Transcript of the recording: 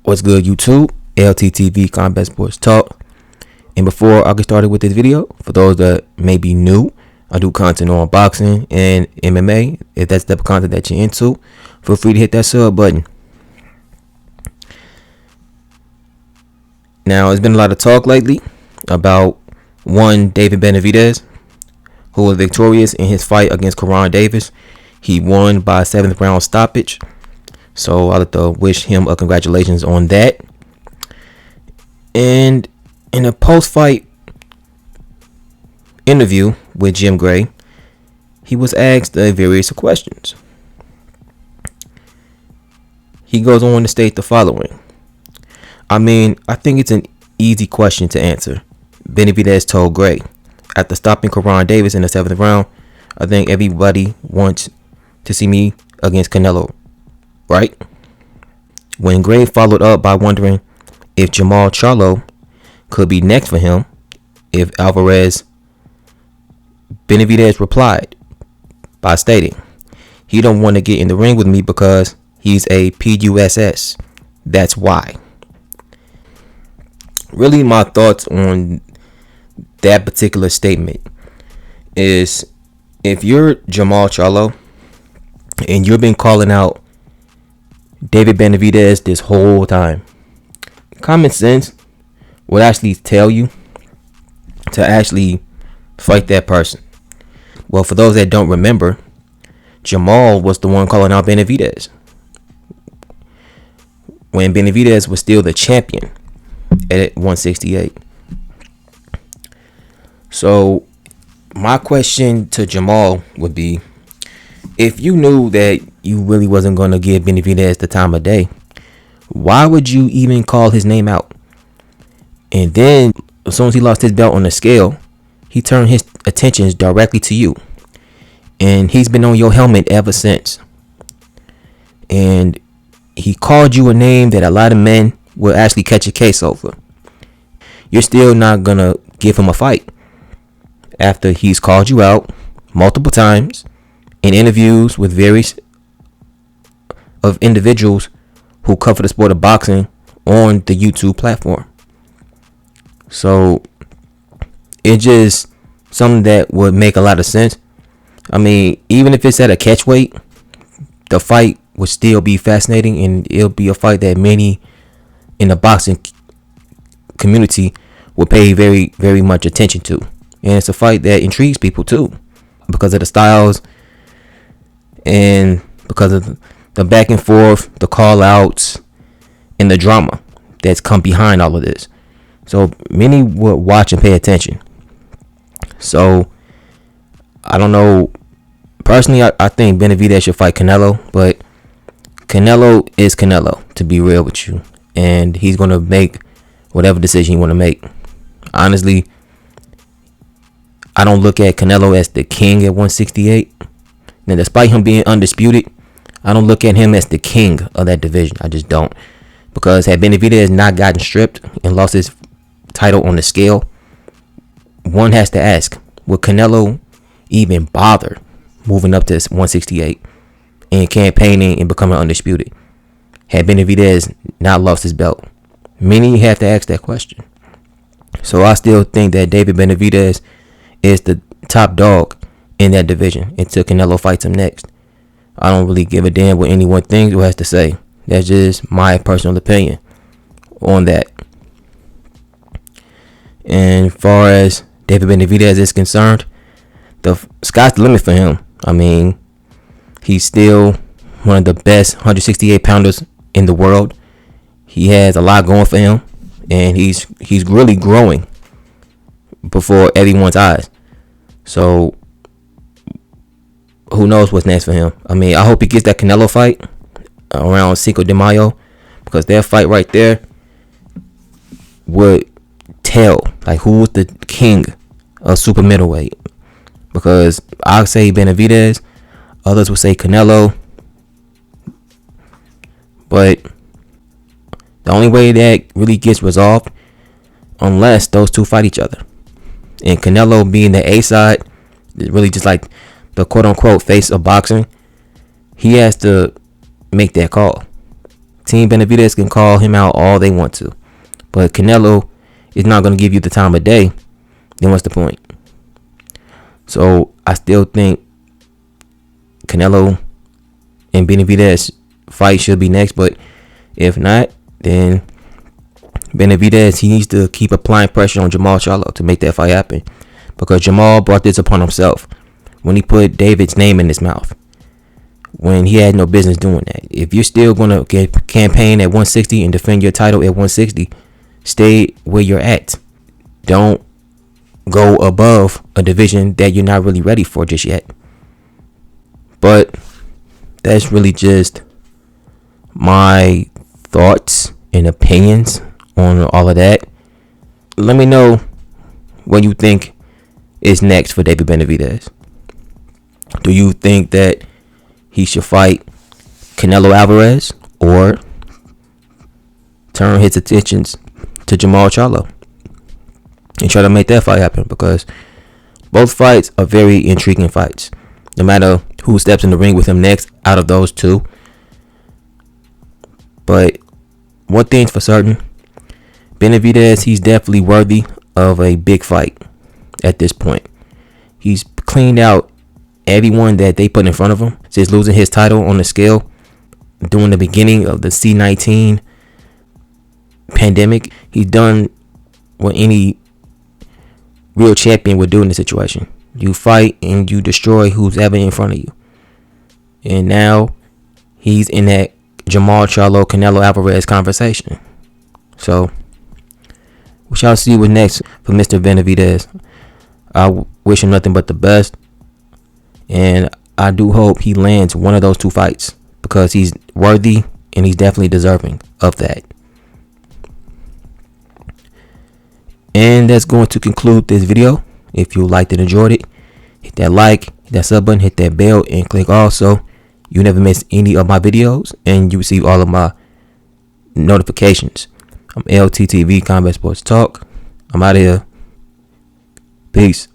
What's good, YouTube? LTtvCombatSportsTalk. And before I get started with this video, for those that may be new, I do content on boxing and MMA. If that's the type of content that you're into, feel free to hit that sub button. Now, there's been a lot of talk lately about one DavidBenavidez, who was victorious in his fight against Karan Davis. He won by 7th round stoppage. So I'd like to wish him a congratulations on that. And in a post-fight interview with Jim Gray, he was asked various questions. He goes on to state the following. I think it's an easy question to answer. Benavidez told Gray, after stopping Karan Davis in the 7th round, I think everybody wants to see me against Canelo, right? When Gray followed up by wondering if Charlo could be next for him if Alvarez, Benavidez replied by stating, he don't want to get in the ring with me because he's a PUSS. That's why. Really, my thoughts on that particular statement is, if you're Charlo and you've been calling out David Benavidez this whole time, common sense would actually tell you to actually fight that person. Well, for those that don't remember, Jermall was the one calling out Benavidez when Benavidez was still the champion at 168. So my question to Jermall would be, if you knew that you really wasn't going to give Benavidez the time of day, why would you even call his name out? And then as soon as he lost his belt on the scale, he turned his attentions directly to you. And he's been on your helmet ever since. And he called you a name that a lot of men will actually catch a case over. You're still not going to give him a fight after he's called you out multiple times in interviews with various of individuals who cover the sport of boxing on the YouTube platform. So it's just something that would make a lot of sense. Even if it's at a catch weight, the fight would still be fascinating, and it'll be a fight that many in the boxing community will pay very, very much attention to. And it's a fight that intrigues people too, because of the styles and because of the back and forth, the call outs, and the drama that's come behind all of this. So many will watch and pay attention. So I don't know. Personally, I think Benavidez should fight Canelo, but Canelo is Canelo, to be real with you. And he's going to make whatever decision he want to make. Honestly, I don't look at Canelo as the king at 168. Now, despite him being undisputed, I don't look at him as the king of that division. I just don't. Because had Benavidez not gotten stripped and lost his title on the scale, one has to ask, would Canelo even bother moving up to 168 and campaigning and becoming undisputed had Benavidez not lost his belt? Many have to ask that question. So I still think that David Benavidez is the top dog in that division until Canelo fights him next. I don't really give a damn what anyone thinks or has to say. That's just my personal opinion on that. And as far as David Benavidez is concerned, the sky's the limit for him. He's still one of the best 168 pounders in the world. He has a lot going for him, and he's really growing before everyone's eyes. So who knows what's next for him? I hope he gets that Canelo fight around Cinco de Mayo, because that fight right there would tell who's the king of super middleweight. Because I'll say Benavidez, others will say Canelo, but the only way that really gets resolved, unless those two fight each other, and Canelo being the A side, really just like the quote unquote face of boxing, he has to make that call. Team Benavidez can call him out all they want to, but Canelo is not going to give you the time of day. Then what's the point? So I still think Canelo and Benavidez fight should be next, but if not, then Benavidez, he needs to keep applying pressure on Jermall Charlo to make that fight happen, because Jermall brought this upon himself when he put David's name in his mouth when he had no business doing that. If you're still going to get campaign at 160 and defend your title at 160, stay where you're at. Don't go above a division that you're not really ready for just yet. But that's really just my thoughts and opinions on all of that. Let me know what you think is next for David Benavidez. Do you think that he should fight Canelo Alvarez or turn his attentions to Jermall Charlo and try to make that fight happen? Because both fights are very intriguing fights. No matter who steps in the ring with him next out of those two. But one thing's for certain, Benavidez, he's definitely worthy of a big fight at this point. He's cleaned out everyone that they put in front of him since losing his title on the scale during the beginning of the C-19 pandemic. He's done what any real champion would do in this situation. You fight and you destroy who's ever in front of you. And now he's in that Jermall Charlo Canelo Alvarez conversation. So we shall see what's next for Mr. Benavidez. I wish him nothing but the best. And I do hope he lands one of those two fights, because he's worthy and he's definitely deserving of that. And that's going to conclude this video. If you liked and enjoyed it, hit that like, hit that sub button, hit that bell, and click also. You never miss any of my videos and you receive all of my notifications. I'm LTtvCombatSportsTalk. I'm out of here. Peace.